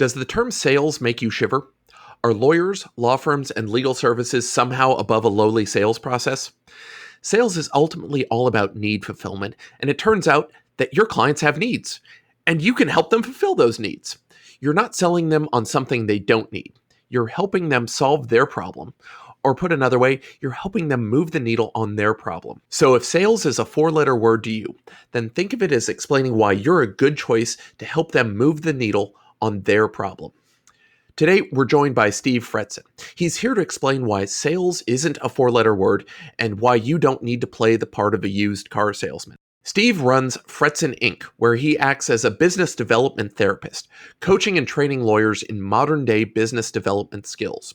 Does the term sales make you shiver? Are lawyers, law firms, and legal services somehow above a lowly sales process? Sales is ultimately all about need fulfillment, and it turns out that your clients have needs, and you can help them fulfill those needs. You're not selling them on something they don't need. You're helping them solve their problem. Or put another way, you're helping them move the needle on their problem. So if sales is a four-letter word to you, then think of it as explaining why you're a good choice to help them move the needle on their problem. Today, we're joined by Steve Fretzin. He's here to explain why sales isn't a four-letter word and why you don't need to play the part of a used car salesman. Steve runs Fretzin Inc., where he acts as a business development therapist, coaching and training lawyers in modern-day business development skills.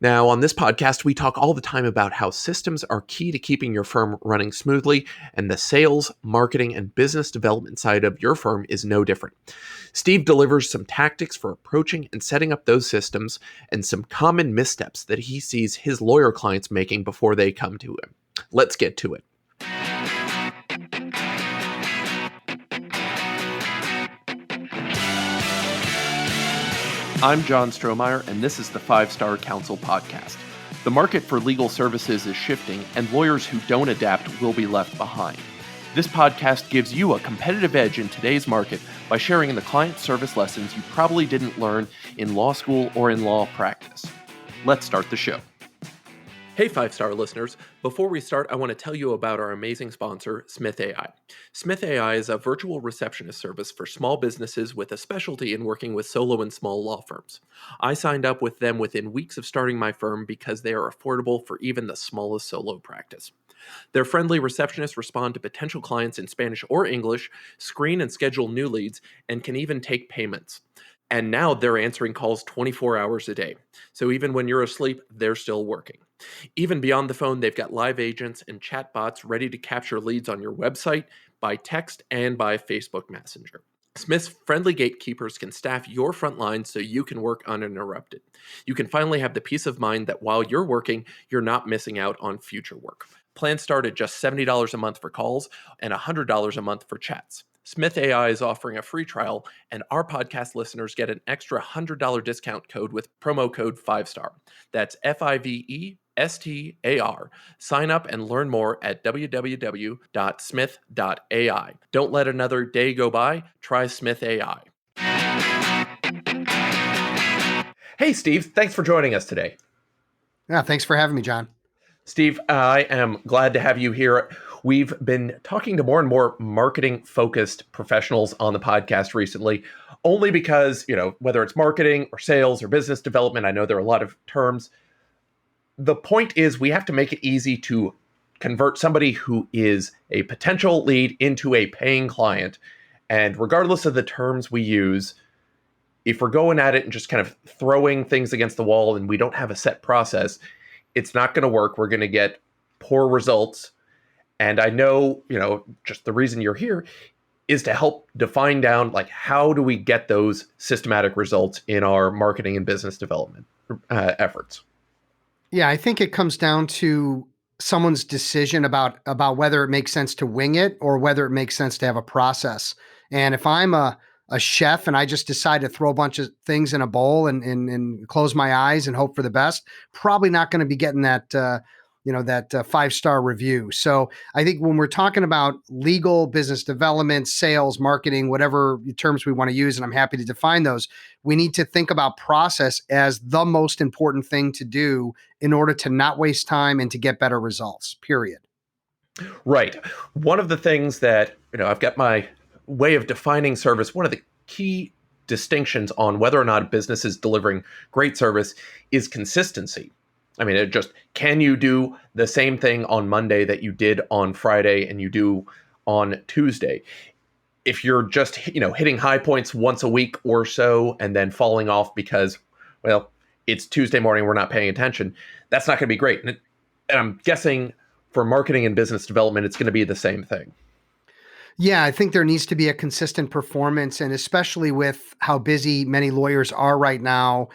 Now, on this podcast, we talk all the time about how systems are key to keeping your firm running smoothly, and the sales, marketing, and business development side of your firm is no different. Steve delivers some tactics for approaching and setting up those systems and some common missteps that he sees his lawyer clients making before they come to him. Let's get to it. I'm John Strohmeyer, and this is the 5-Star Counsel Podcast. The market for legal services is shifting, and lawyers who don't adapt will be left behind. This podcast gives you a competitive edge in today's market by sharing the client service lessons you probably didn't learn in law school or in law practice. Let's start the show. Hey 5-Star listeners, before we start, I want to tell you about our amazing sponsor, Smith AI. Smith AI is a virtual receptionist service for small businesses with a specialty in working with solo and small law firms. I signed up with them within weeks of starting my firm because they are affordable for even the smallest solo practice. Their friendly receptionists respond to potential clients in Spanish or English, screen and schedule new leads, and can even take payments. And now they're answering calls 24 hours a day. So even when you're asleep, they're still working. Even beyond the phone, they've got live agents and chat bots ready to capture leads on your website, by text, and by Facebook Messenger. Smith's friendly gatekeepers can staff your front line so you can work uninterrupted. You can finally have the peace of mind that while you're working, you're not missing out on future work. Plans start at just $70 a month for calls and $100 a month for chats. Smith AI is offering a free trial, and our podcast listeners get an extra $100 discount code with promo code 5STAR. That's FIVESTAR. Sign up and learn more at www.smith.ai. Don't let another day go by. Try Smith AI. Hey, Steve. Thanks for joining us today. Yeah, thanks for having me, John. Steve, I am glad to have you here. We've been talking to more and more marketing-focused professionals on the podcast recently, only because, whether it's marketing or sales or business development, I know there are a lot of terms. The point is we have to make it easy to convert somebody who is a potential lead into a paying client. And regardless of the terms we use, if we're going at it and just kind of throwing things against the wall and we don't have a set process, it's not going to work. We're going to get poor results. And I know, just the reason you're here is to help define down, how do we get those systematic results in our marketing and business development efforts? Yeah, I think it comes down to someone's decision about whether it makes sense to wing it or whether it makes sense to have a process. And if I'm a chef and I just decide to throw a bunch of things in a bowl and close my eyes and hope for the best, probably not going to be getting that 5-star review. So I think when we're talking about legal, business development, sales, marketing, whatever terms we want to use, and I'm happy to define those, we need to think about process as the most important thing to do in order to not waste time and to get better results, period. Right. One of the things that, I've got my way of defining service. One of the key distinctions on whether or not a business is delivering great service is consistency. I mean, can you do the same thing on Monday that you did on Friday and you do on Tuesday? If you're just, hitting high points once a week or so and then falling off because, it's Tuesday morning, we're not paying attention, that's not going to be great. And I'm guessing for marketing and business development, it's going to be the same thing. Yeah, I think there needs to be a consistent performance, and especially with how busy many lawyers are right now,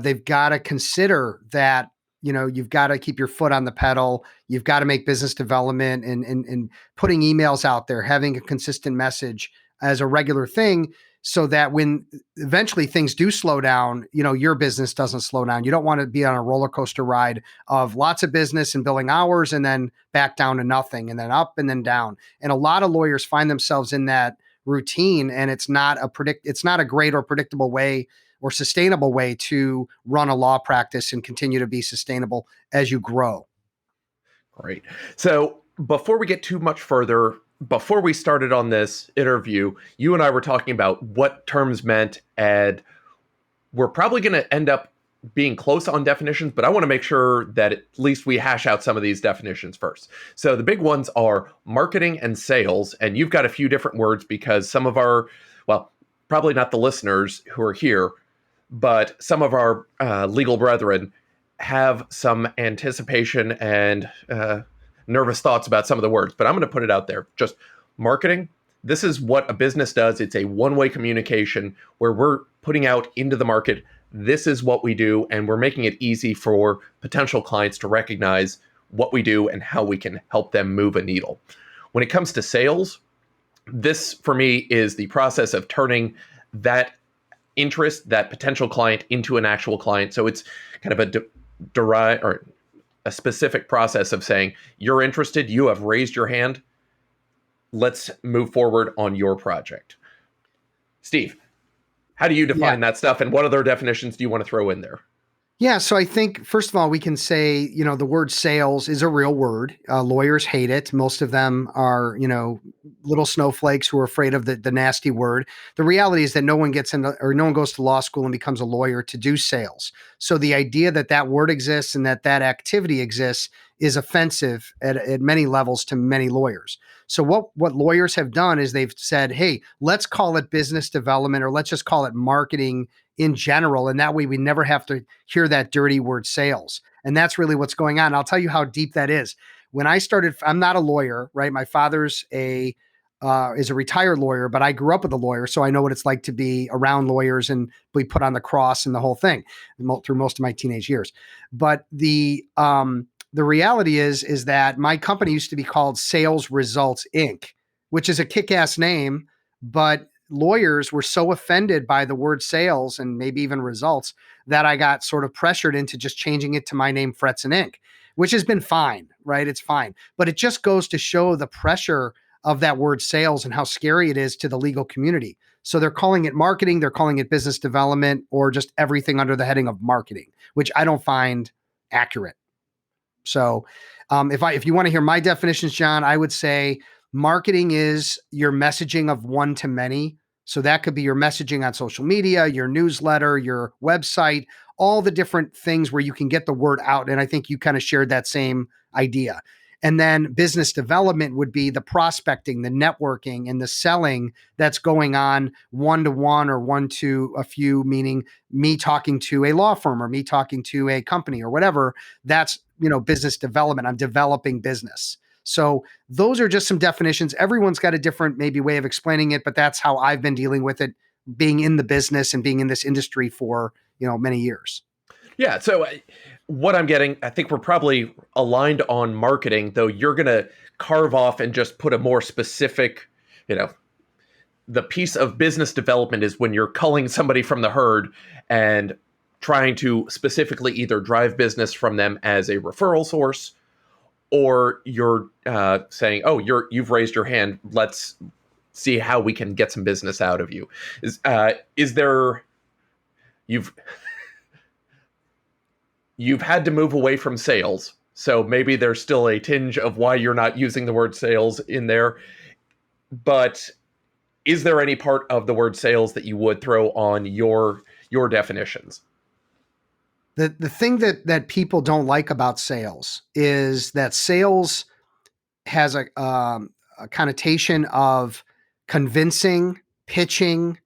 they've got to consider that, you've got to keep your foot on the pedal. You've got to make business development and putting emails out there, having a consistent message as a regular thing so that when eventually things do slow down, your business doesn't slow down. You don't want to be on a roller coaster ride of lots of business and billing hours and then back down to nothing and then up and then down. And a lot of lawyers find themselves in that routine, and it's not a great or predictable way or sustainable way to run a law practice and continue to be sustainable as you grow. Great. So before we get too much further, before we started on this interview, you and I were talking about what terms meant, and we're probably going to end up being close on definitions, but I want to make sure that at least we hash out some of these definitions first. So the big ones are marketing and sales, and you've got a few different words because some of our, well, probably not the listeners who are here, but some of our legal brethren have some anticipation and nervous thoughts about some of the words, but I'm going to put it out there. Just marketing. This is what a business does. It's a one-way communication where we're putting out into the market, this is what we do, and we're making it easy for potential clients to recognize what we do and how we can help them move a needle. When it comes to sales, this for me is the process of turning that interest, that potential client, into an actual client. So it's kind of a specific process of saying, you're interested, you have raised your hand, let's move forward on your project. Steve, how do you define that stuff, and what other definitions do you want to throw in there? Yeah, so I think, first of all, we can say, the word sales is a real word. Lawyers hate it. Most of them are, little snowflakes who are afraid of the nasty word. The reality is that no one goes to law school and becomes a lawyer to do sales. So the idea that word exists and that activity exists is offensive at many levels to many lawyers. So what lawyers have done is they've said, hey, let's call it business development, or let's just call it marketing in general. And that way we never have to hear that dirty word sales. And that's really what's going on. I'll tell you how deep that is. When I started, I'm not a lawyer, right? My father's is a retired lawyer, but I grew up with a lawyer. So I know what it's like to be around lawyers and be put on the cross and the whole thing through most of my teenage years. But the reality is that my company used to be called Sales Results Inc., which is a kick-ass name, but lawyers were so offended by the word sales and maybe even results that I got sort of pressured into just changing it to my name, Fretzin Inc., which has been fine, right? It's fine. But it just goes to show the pressure of that word sales and how scary it is to the legal community. So they're calling it marketing, they're calling it business development, or just everything under the heading of marketing, which I don't find accurate. So if you want to hear my definitions, John, I would say marketing is your messaging of one to many. So that could be your messaging on social media, your newsletter, your website, all the different things where you can get the word out. And I think you kind of shared that same idea. And then business development would be the prospecting, the networking, and the selling that's going on one-to-one or one to a few, meaning me talking to a law firm or me talking to a company or whatever. That's, business development. I'm developing business. So those are just some definitions. Everyone's got a different maybe way of explaining it, but that's how I've been dealing with it, being in the business and being in this industry for, many years. Yeah. So what I'm getting, I think we're probably aligned on marketing, though you're going to carve off and just put a more specific, the piece of business development is when you're culling somebody from the herd and trying to specifically either drive business from them as a referral source, or you're saying, oh, you've raised your hand, let's see how we can get some business out of you. Is there, you've had to move away from sales, so maybe there's still a tinge of why you're not using the word sales in there, but is there any part of the word sales that you would throw on your definitions? The thing that people don't like about sales is that sales has a connotation of convincing, pitching,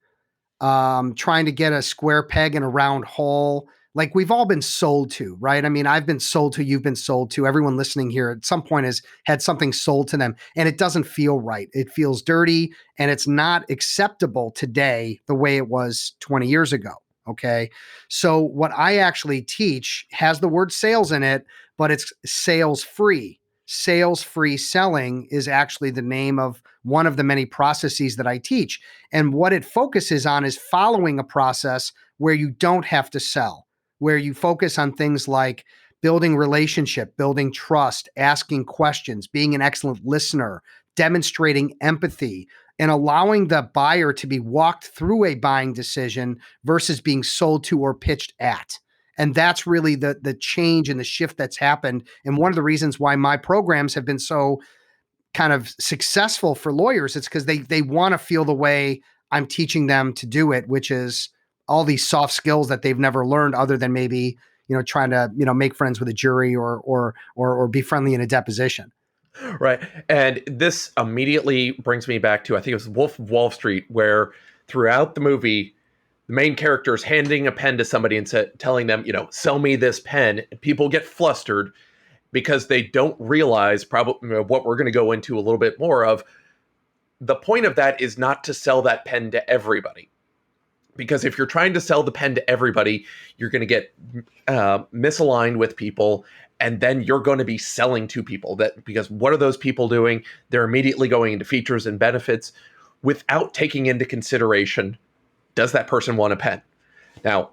trying to get a square peg in a round hole. Like we've all been sold to, right? I mean, I've been sold to, you've been sold to, everyone listening here at some point has had something sold to them, and it doesn't feel right. It feels dirty, and it's not acceptable today the way it was 20 years ago. Okay. So what I actually teach has the word sales in it, but it's sales free. sales-free selling is actually the name of one of the many processes that I teach. And what it focuses on is following a process where you don't have to sell, where you focus on things like building relationship, building trust, asking questions, being an excellent listener, demonstrating empathy, and allowing the buyer to be walked through a buying decision versus being sold to or pitched at. And that's really the change and the shift that's happened. And one of the reasons why my programs have been so kind of successful for lawyers, it's because they want to feel the way I'm teaching them to do it, which is all these soft skills that they've never learned other than maybe, trying to, make friends with a jury or be friendly in a deposition. Right. And this immediately brings me back to, I think it was Wolf of Wall Street, where throughout the movie, the main character is handing a pen to somebody and telling them, sell me this pen. And people get flustered because they don't realize probably what we're going to go into a little bit more of. The point of that is not to sell that pen to everybody. Because if you're trying to sell the pen to everybody, you're going to get misaligned with people. And then you're going to be selling to people because what are those people doing? They're immediately going into features and benefits without taking into consideration, does that person want a pen? Now,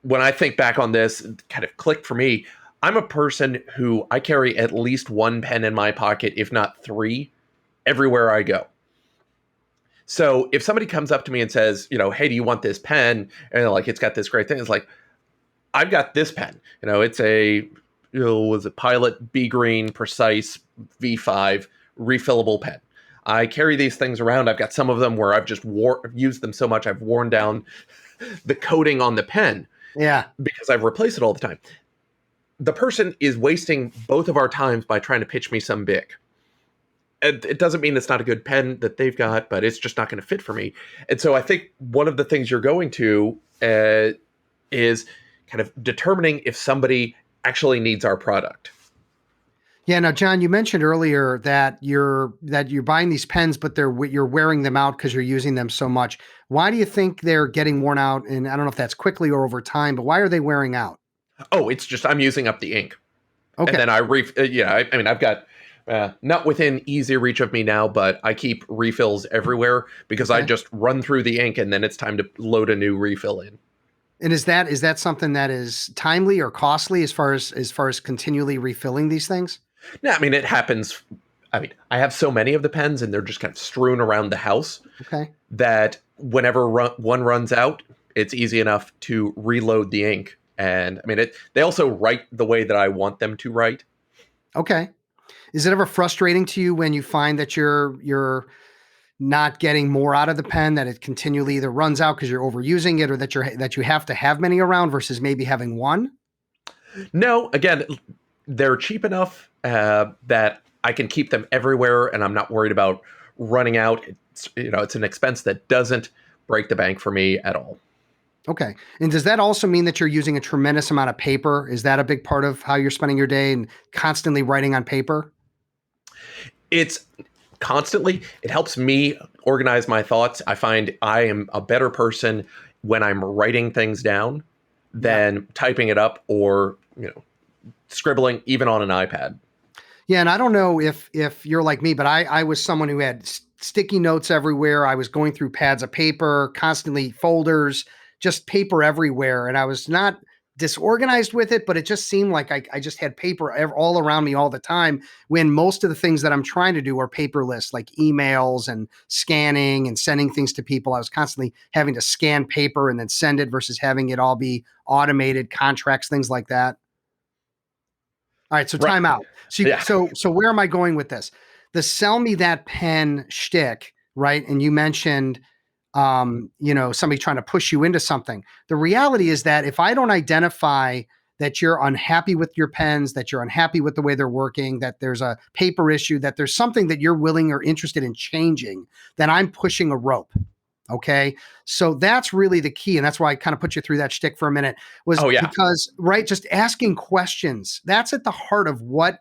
when I think back on this, it kind of clicked for me. I'm a person who I carry at least one pen in my pocket, if not three, everywhere I go. So if somebody comes up to me and says, hey, do you want this pen? And it's got this great thing. It's like, I've got this pen. It's a, was a Pilot B Green Precise V5 refillable pen. I carry these things around. I've got some of them where I've just used them so much I've worn down the coating on the pen. Yeah. Because I've replaced it all the time. The person is wasting both of our times by trying to pitch me some big. It doesn't mean it's not a good pen that they've got, but it's just not going to fit for me. And so I think one of the things you're going to is kind of determining if somebody actually needs our product. Yeah. Now, John, you mentioned earlier that you're buying these pens, but you're wearing them out because you're using them so much. Why do you think they're getting worn out? And I don't know if that's quickly or over time, but why are they wearing out? Oh, it's just I'm using up the ink. Okay. And then I've got not within easy reach of me now, but I keep refills everywhere because I just run through the ink and then it's time to load a new refill in. And is that something that is timely or costly as far as continually refilling these things? No, it happens. I have so many of the pens and they're just kind of strewn around the house. Okay. That whenever one runs out, it's easy enough to reload the ink. And they also write the way that I want them to write. Okay. Is it ever frustrating to you when you find that you're not getting more out of the pen, that it continually either runs out because you're overusing it, or that you have to have many around versus maybe having one? No, again, they're cheap enough that I can keep them everywhere, and I'm not worried about running out. It's an expense that doesn't break the bank for me at all. Okay. And does that also mean that you're using a tremendous amount of paper? Is that a big part of how you're spending your day and constantly writing on paper? It's constantly. It helps me organize my thoughts. I find I am a better person when I'm writing things down than typing it up or, scribbling even on an iPad. Yeah. And I don't know if you're like me, but I was someone who had sticky notes everywhere. I was going through pads of paper, constantly folders, just paper everywhere. And I was not disorganized with it, but it just seemed like I just had paper all around me all the time, when most of the things that I'm trying to do are paperless, like emails and scanning and sending things to people. I was constantly having to scan paper and then send it versus having it all be automated contracts, things like that. All right. So time out. So where am I going with this? The sell me that pen shtick, right? And you mentioned somebody trying to push you into something. The reality is that if I don't identify that you're unhappy with your pens, that you're unhappy with the way they're working, that there's a paper issue, that there's something that you're willing or interested in changing, then I'm pushing a rope. Okay. So that's really the key. And that's why I kind of put you through that shtick for a minute, because, right, just asking questions, that's at the heart of what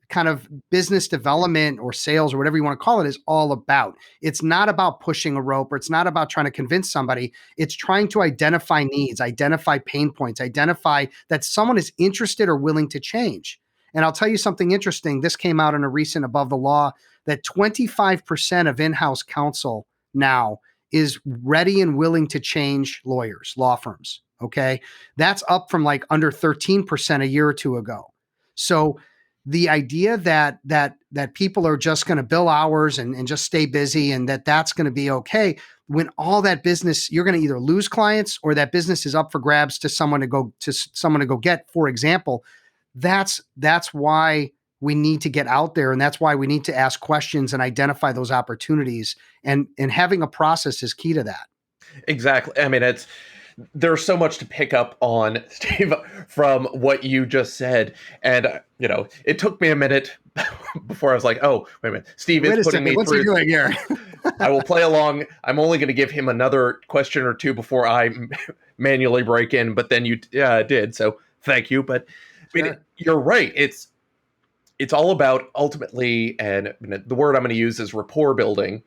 kind of business development or sales or whatever you want to call it is all about. It's not about pushing a rope, or it's not about trying to convince somebody. It's trying to identify needs, identify pain points, identify that someone is interested or willing to change. And I'll tell you something interesting. This came out in a recent Above the Law that 25% of in-house counsel now is ready and willing to change lawyers, law firms. Okay. That's up from like under 13% a year or two ago. So the idea that people are just going to bill hours and just stay busy and that's going to be okay, when all that business, you're going to either lose clients or that business is up for grabs to someone to go get, for example, that's why we need to get out there, and that's why we need to ask questions and identify those opportunities, and having a process is key to that. Exactly. I mean, there's so much to pick up on, Steve, from what you just said. And, it took me a minute before I was like, oh, wait a minute. Steve is putting me What's through. What's he doing here? I will play along. I'm only going to give him another question or two before I manually break in, but then you did. So thank you. But sure. I mean, you're right. It's all about ultimately, and the word I'm going to use is rapport building.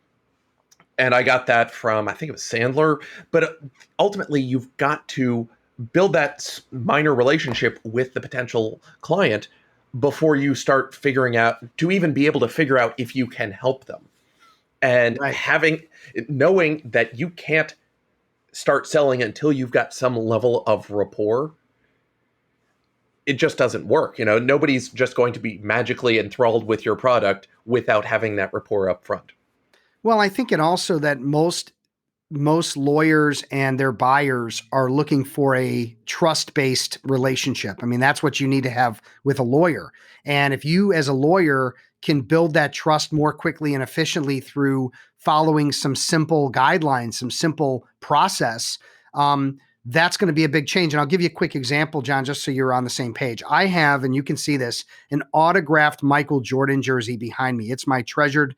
And I got that from, I think it was Sandler. But ultimately, you've got to build that minor relationship with the potential client before you start figuring out, to even be able to figure out if you can help them. And knowing that you can't start selling until you've got some level of rapport, it just doesn't work. Nobody's just going to be magically enthralled with your product without having that rapport up front. Well, I think it also that most lawyers and their buyers are looking for a trust-based relationship. I mean, that's what you need to have with a lawyer. And if you as a lawyer can build that trust more quickly and efficiently through following some simple guidelines, some simple process, that's going to be a big change. And I'll give you a quick example, John, just so you're on the same page. I have, and you can see this, an autographed Michael Jordan jersey behind me. It's my treasured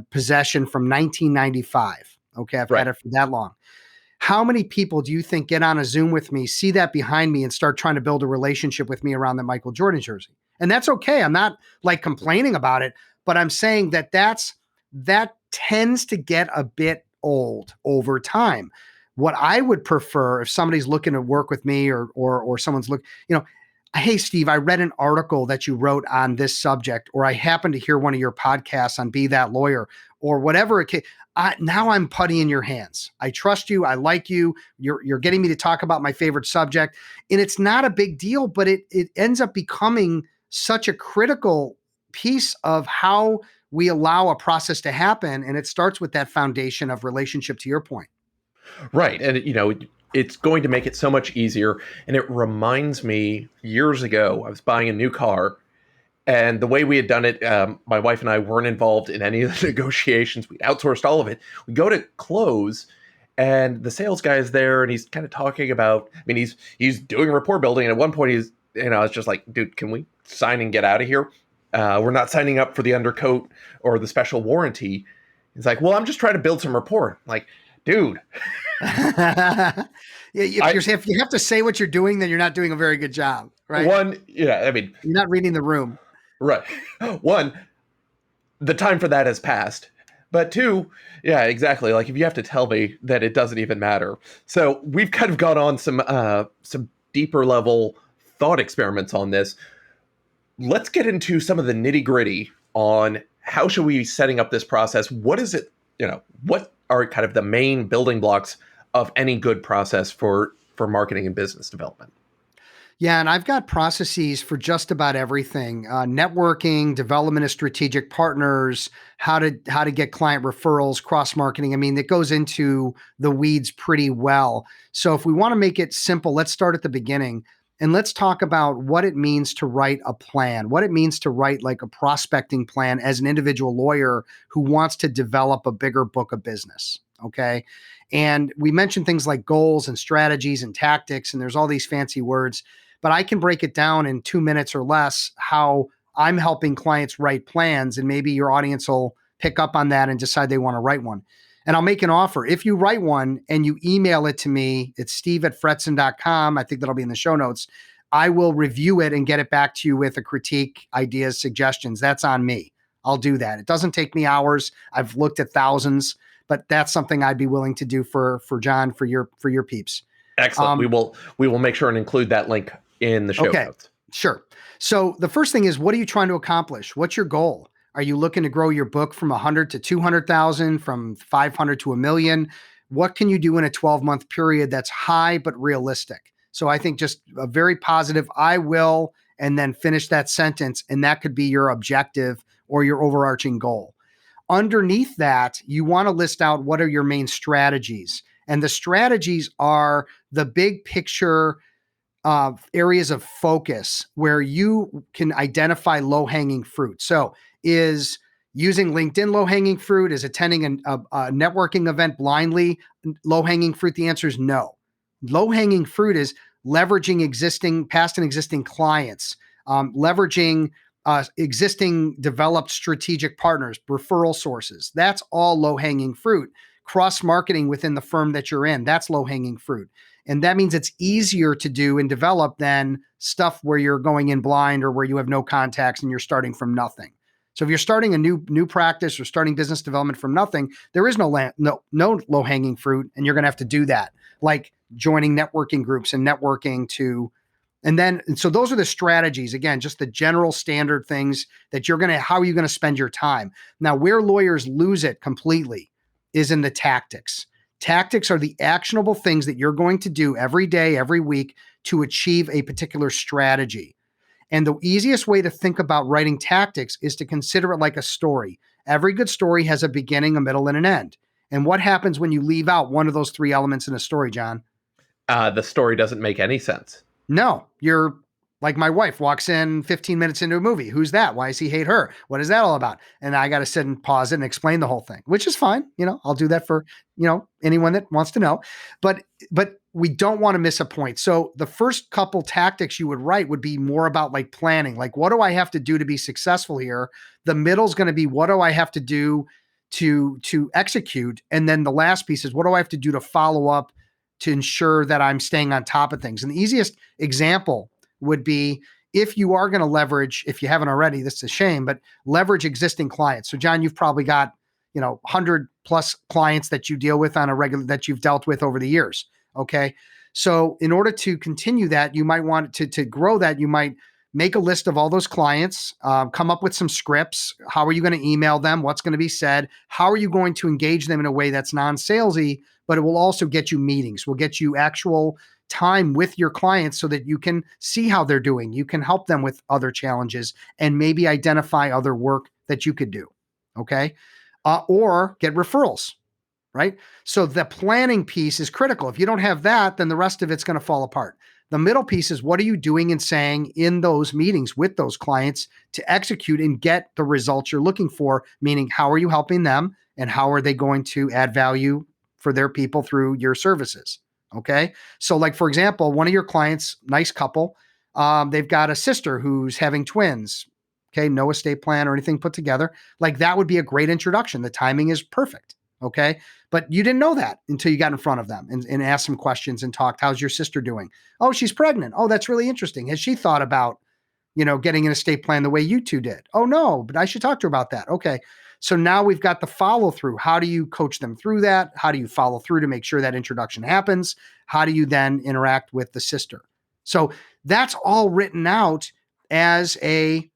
possession from 1995. Okay, I've had it for that long. How many people do you think get on a Zoom with me, see that behind me, and start trying to build a relationship with me around the Michael Jordan jersey? And that's okay. I'm not like complaining about it, but I'm saying that tends to get a bit old over time. What I would prefer if somebody's looking to work with me or someone's hey, Steve, I read an article that you wrote on this subject, or I happened to hear one of your podcasts on Be That Lawyer, or whatever. Now I'm putty in your hands. I trust you. I like you. You're getting me to talk about my favorite subject. And it's not a big deal, but it ends up becoming such a critical piece of how we allow a process to happen. And it starts with that foundation of relationship, to your point. Right. And, it's going to make it so much easier. And it reminds me, years ago, I was buying a new car. And the way we had done it, my wife and I weren't involved in any of the negotiations. We outsourced all of it. We go to close, and the sales guy is there, and he's kind of talking about, he's doing rapport building. And at one point, I was just like, dude, can we sign and get out of here? We're not signing up for the undercoat or the special warranty. He's like, well, I'm just trying to build some rapport. I'm like, dude. If you have to say what you're doing, then you're not doing a very good job, right? You're not reading the room. Right. One, the time for that has passed. But two, yeah, exactly. Like if you have to tell me that it doesn't even matter. So we've kind of got on some deeper level thought experiments on this. Let's get into some of the nitty gritty on how should we be setting up this process? What is it? What are kind of the main building blocks of any good process for marketing and business development? Yeah, and I've got processes for just about everything: networking, development of strategic partners, how to get client referrals, cross marketing. It goes into the weeds pretty well. So if we want to make it simple, let's start at the beginning and let's talk about what it means to write a plan, what it means to write like a prospecting plan as an individual lawyer who wants to develop a bigger book of business. Okay. And we mentioned things like goals and strategies and tactics, and there's all these fancy words. But I can break it down in 2 minutes or less how I'm helping clients write plans, and maybe your audience will pick up on that and decide they want to write one. And I'll make an offer. If you write one and you email it to me, it's steve@fretzin.com. I think that'll be in the show notes. I will review it and get it back to you with a critique, ideas, suggestions. That's on me. I'll do that. It doesn't take me hours. I've looked at thousands, but that's something I'd be willing to do for John, for your peeps. Excellent. We will make sure and include that link in the show notes. Sure. So the first thing is, what are you trying to accomplish? What's your goal? Are you looking to grow your book from 100 to 200,000, from 500 to a million? What can you do in a 12-month period that's high but realistic? So I think just a very positive, I will, and then finish that sentence. And that could be your objective or your overarching goal. Underneath that, you want to list out what are your main strategies. And the strategies are the big picture areas of focus where you can identify low hanging fruit. So, is using LinkedIn low hanging fruit? Is attending a networking event blindly low hanging fruit? The answer is no. Low hanging fruit is leveraging past and existing clients, leveraging existing developed strategic partners, referral sources. That's all low hanging fruit. Cross marketing within the firm that you're in, that's low hanging fruit. And that means it's easier to do and develop than stuff where you're going in blind or where you have no contacts and you're starting from nothing. So if you're starting a new practice or starting business development from nothing, there is no low hanging fruit, and you're going to have to do that, like joining networking groups and networking to. And so those are the strategies. Again, just the general standard things that how are you going to spend your time? Now, where lawyers lose it completely is in the tactics. Tactics are the actionable things that you're going to do every day, every week to achieve a particular strategy. And the easiest way to think about writing tactics is to consider it like a story. Every good story has a beginning, a middle, and an end. And what happens when you leave out one of those three elements in a story, John? The story doesn't make any sense. No, you're like my wife walks in 15 minutes into a movie. Who's that? Why does he hate her? What is that all about? And I got to sit and pause it and explain the whole thing, which is fine. I'll do that for, anyone that wants to know. But we don't want to miss a point. So the first couple tactics you would write would be more about like planning, like what do I have to do to be successful here? The middle is going to be what do I have to do to execute? And then the last piece is what do I have to do to follow up to ensure that I'm staying on top of things? And the easiest example would be if you are going to leverage, if you haven't already, this is a shame, but leverage existing clients. So John, you've probably got, 100 plus clients that you deal with on a regular, that you've dealt with over the years. Okay. So in order to continue that, you might want to grow that. You might make a list of all those clients, come up with some scripts. How are you going to email them? What's going to be said? How are you going to engage them in a way that's non-salesy, but it will also get you meetings, will get you actual time with your clients so that you can see how they're doing. You can help them with other challenges and maybe identify other work that you could do. Okay. Or get referrals, right? So the planning piece is critical. If you don't have that, then the rest of it's going to fall apart. The middle piece is what are you doing and saying in those meetings with those clients to execute and get the results you're looking for, meaning how are you helping them and how are they going to add value for their people through your services? Okay. So like, for example, one of your clients, nice couple, they've got a sister who's having twins. Okay. No estate plan or anything put together. Like that would be a great introduction. The timing is perfect. Okay. But you didn't know that until you got in front of them and asked some questions and talked. How's your sister doing? Oh, she's pregnant. Oh, that's really interesting. Has she thought about, getting an estate plan the way you two did? Oh, no, but I should talk to her about that. Okay. So now we've got the follow through. How do you coach them through that? How do you follow through to make sure that introduction happens? How do you then interact with the sister? So that's all written out as a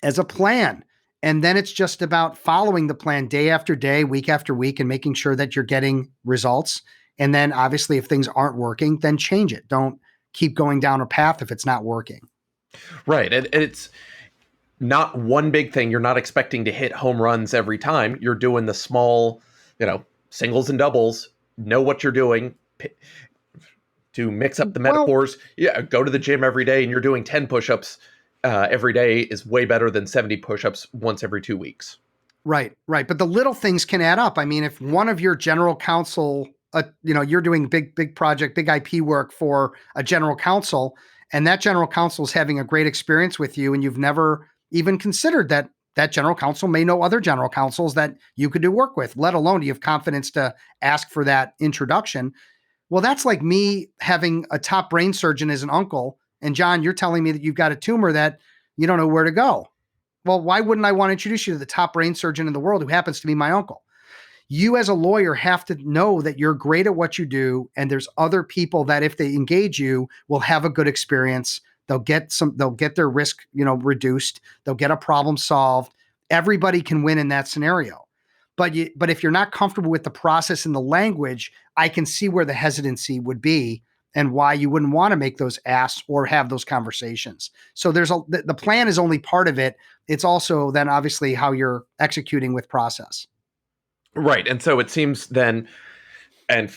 plan. And then it's just about following the plan day after day, week after week, and making sure that you're getting results. And then obviously if things aren't working, then change it. Don't keep going down a path if it's not working. Right. And it's not one big thing. You're not expecting to hit home runs every time. You're doing the small, singles and doubles, know what you're doing to mix up the metaphors. Yeah. Go to the gym every day and you're doing 10 push-ups every day is way better than 70 push-ups once every 2 weeks. Right. But the little things can add up. I mean, if one of your general counsel, you're doing big project, big IP work for a general counsel, and that general counsel is having a great experience with you, and you've never even considered that general counsel may know other general counsels that you could do work with, let alone do you have confidence to ask for that introduction. Well, that's like me having a top brain surgeon as an uncle. And John, you're telling me that you've got a tumor that you don't know where to go. Well, why wouldn't I want to introduce you to the top brain surgeon in the world who happens to be my uncle? You as a lawyer have to know that you're great at what you do. And there's other people that if they engage you will have a good experience They'll get their risk, reduced. They'll get a problem solved. Everybody can win in that scenario. But if you're not comfortable with the process and the language, I can see where the hesitancy would be and why you wouldn't want to make those asks or have those conversations. So the plan is only part of it. It's also then obviously how you're executing with process. Right. And so it seems then, and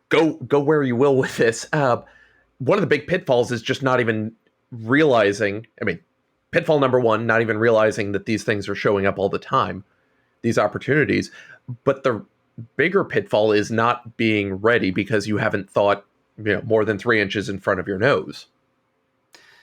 go where you will with this, one of the big pitfalls is just not even realizing, pitfall number one, not even realizing that these things are showing up all the time, these opportunities. But the bigger pitfall is not being ready because you haven't thought, more than 3 inches in front of your nose.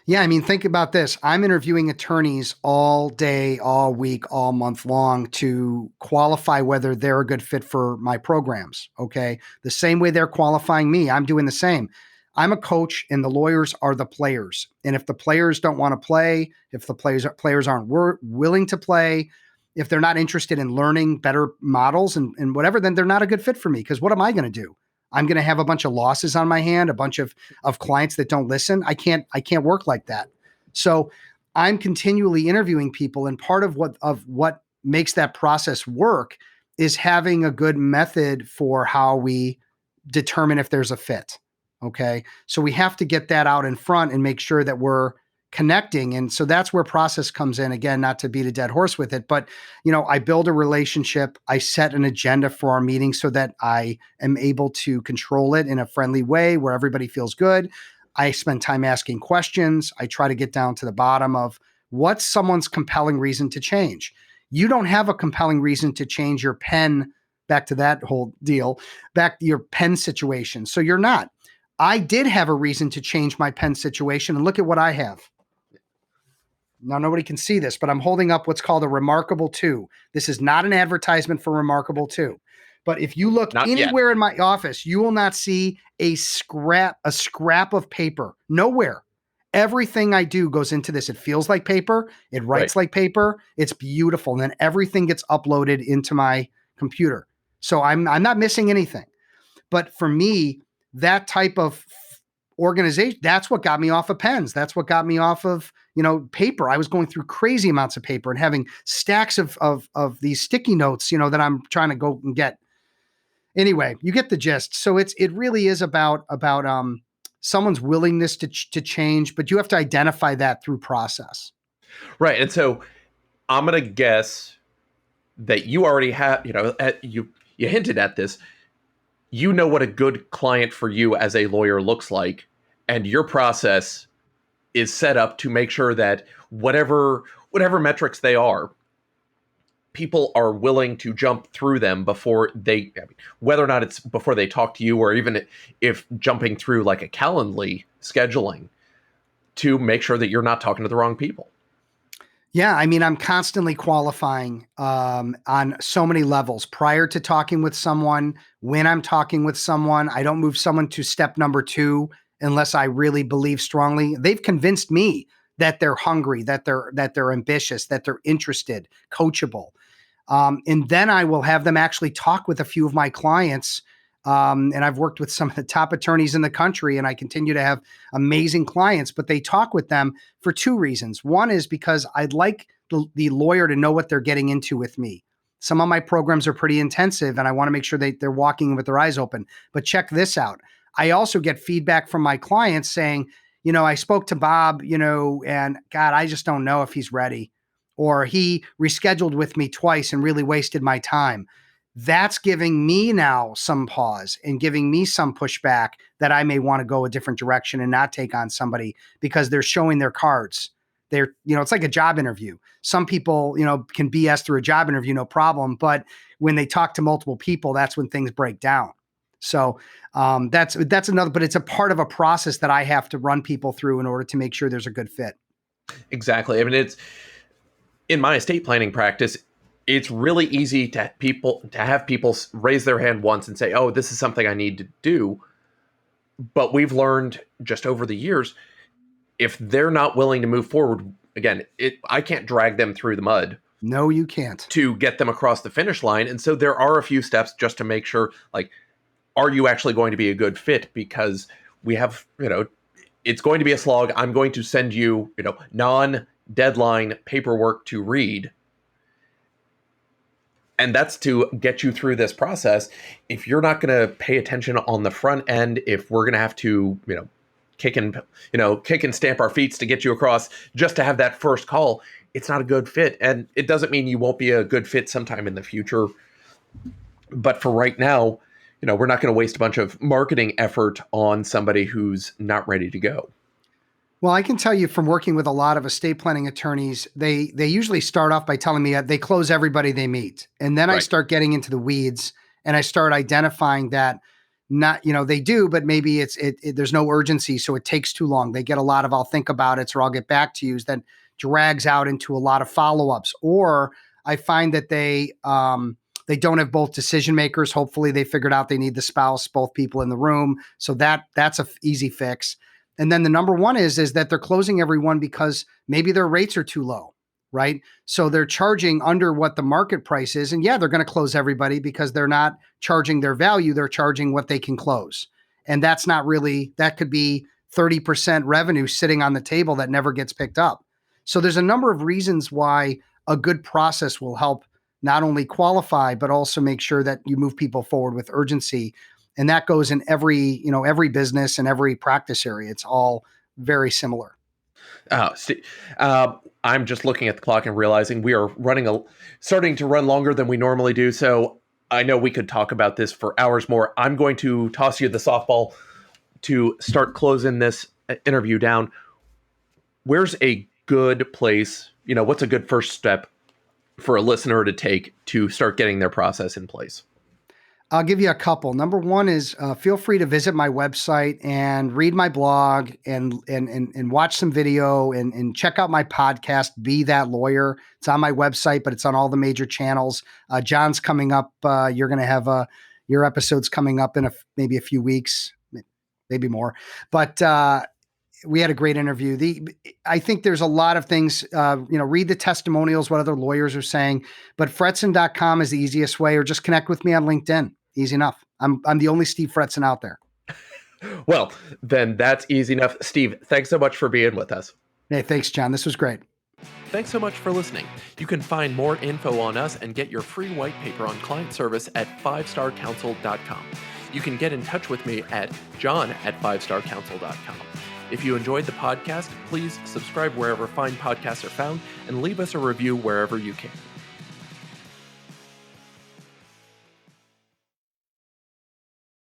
Yeah, think about this. I'm interviewing attorneys all day, all week, all month long to qualify whether they're a good fit for my programs, okay? The same way they're qualifying me, I'm doing the same. I'm a coach and the lawyers are the players. And if the players don't want to play, if the players aren't willing to play, if they're not interested in learning better models and whatever, then they're not a good fit for me, because what am I going to do? I'm going to have a bunch of losses on my hand, a bunch of clients that don't listen. I can't work like that. So I'm continually interviewing people. And part of what makes that process work is having a good method for how we determine if there's a fit. Okay. So we have to get that out in front and make sure that we're connecting. And so that's where process comes in. Again, not to beat a dead horse with it, but I build a relationship. I set an agenda for our meeting so that I am able to control it in a friendly way where everybody feels good. I spend time asking questions. I try to get down to the bottom of what's someone's compelling reason to change. You don't have a compelling reason to change your pen, back to that whole deal, back to your pen situation. So you're not. I did have a reason to change my pen situation, and look at what I have. Now, nobody can see this, but I'm holding up what's called a Remarkable 2. This is not an advertisement for Remarkable 2. But if you look Not anywhere yet. in my office, you will not see a scrap of paper. Nowhere. Everything I do goes into this. It feels like paper. It writes like paper. It's beautiful. And then everything gets uploaded into my computer. So I'm not missing anything. But for me, that type of organization, that's what got me off of pens. That's what got me off of, paper. I was going through crazy amounts of paper and having stacks of these sticky notes, that I'm trying to go and get. Anyway, you get the gist. So it really is about someone's willingness to change, but you have to identify that through process. Right. And so I'm going to guess that you already have, you hinted at this. You know what a good client for you as a lawyer looks like, and your process is set up to make sure that whatever metrics they are, people are willing to jump through them before they, whether or not it's before they talk to you, or even if jumping through like a Calendly scheduling, to make sure that you're not talking to the wrong people. Yeah, I'm constantly qualifying on so many levels. Prior to talking with someone, when I'm talking with someone, I don't move someone to step number 2 unless I really believe strongly. They've convinced me that they're hungry, that they're ambitious, that they're interested, coachable. And then I will have them actually talk with a few of my clients. And I've worked with some of the top attorneys in the country, and I continue to have amazing clients, but they talk with them for 2 reasons. One is because I'd like the lawyer to know what they're getting into with me. Some of my programs are pretty intensive, and I want to make sure they're walking with their eyes open. But check this out. I also get feedback from my clients saying, I spoke to Bob, and God, I just don't know if he's ready. Or he rescheduled with me twice and really wasted my time. That's giving me now some pause and giving me some pushback that I may want to go a different direction and not take on somebody because they're showing their cards. They're, it's like a job interview. Some people, can BS through a job interview, no problem. But when they talk to multiple people, that's when things break down. So that's another, but it's a part of a process that I have to run people through in order to make sure there's a good fit. Exactly. It's in my estate planning practice, it's really easy to have people raise their hand once and say, "Oh, this is something I need to do." But we've learned just over the years, if they're not willing to move forward, again, I can't drag them through the mud. No, you can't. To get them across the finish line. And so there are a few steps just to make sure, like, are you actually going to be a good fit? Because we have, it's going to be a slog. I'm going to send you, non-deadline paperwork to read. And that's to get you through this process. If you're not going to pay attention on the front end, if we're going to have to, kick and stamp our feet to get you across just to have that first call, it's not a good fit. And it doesn't mean you won't be a good fit sometime in the future. But for right now, we're not going to waste a bunch of marketing effort on somebody who's not ready to go. Well, I can tell you from working with a lot of estate planning attorneys, they usually start off by telling me that they close everybody they meet. And then I Right. start getting into the weeds and I start identifying that not, they do, but maybe there's no urgency. So it takes too long. They get a lot of, I'll think about it, or I'll get back to you. That drags out into a lot of follow-ups. Or I find that they don't have both decision makers. Hopefully they figured out they need the spouse, both people in the room. So that's a easy fix. And then the number one is that they're closing everyone because maybe their rates are too low, right? So they're charging under what the market price is. And yeah, they're going to close everybody because they're not charging their value. They're charging what they can close. And that's not really, that could be 30% revenue sitting on the table that never gets picked up. So there's a number of reasons why a good process will help not only qualify, but also make sure that you move people forward with urgency. And that goes in every business and every practice area. It's all very similar. I'm just looking at the clock and realizing we are starting to run longer than we normally do. So I know we could talk about this for hours more. I'm going to toss you the softball to start closing this interview down. Where's a good place? What's a good first step for a listener to take to start getting their process in place? I'll give you a couple. Number one is feel free to visit my website and read my blog and watch some video and check out my podcast, Be That Lawyer. It's on my website, but it's on all the major channels. John's coming up. You're going to have your episodes coming up in maybe a few weeks, maybe more. But we had a great interview. I think there's a lot of things, read the testimonials, what other lawyers are saying, but Fretzin.com is the easiest way, or just connect with me on LinkedIn. Easy enough. I'm the only Steve Fretzin out there. Well, then that's easy enough. Steve, thanks so much for being with us. Hey, thanks, John. This was great. Thanks so much for listening. You can find more info on us and get your free white paper on client service at 5starcounsel.com. You can get in touch with me at john@5starcounsel.com. If you enjoyed the podcast, please subscribe wherever fine podcasts are found and leave us a review wherever you can.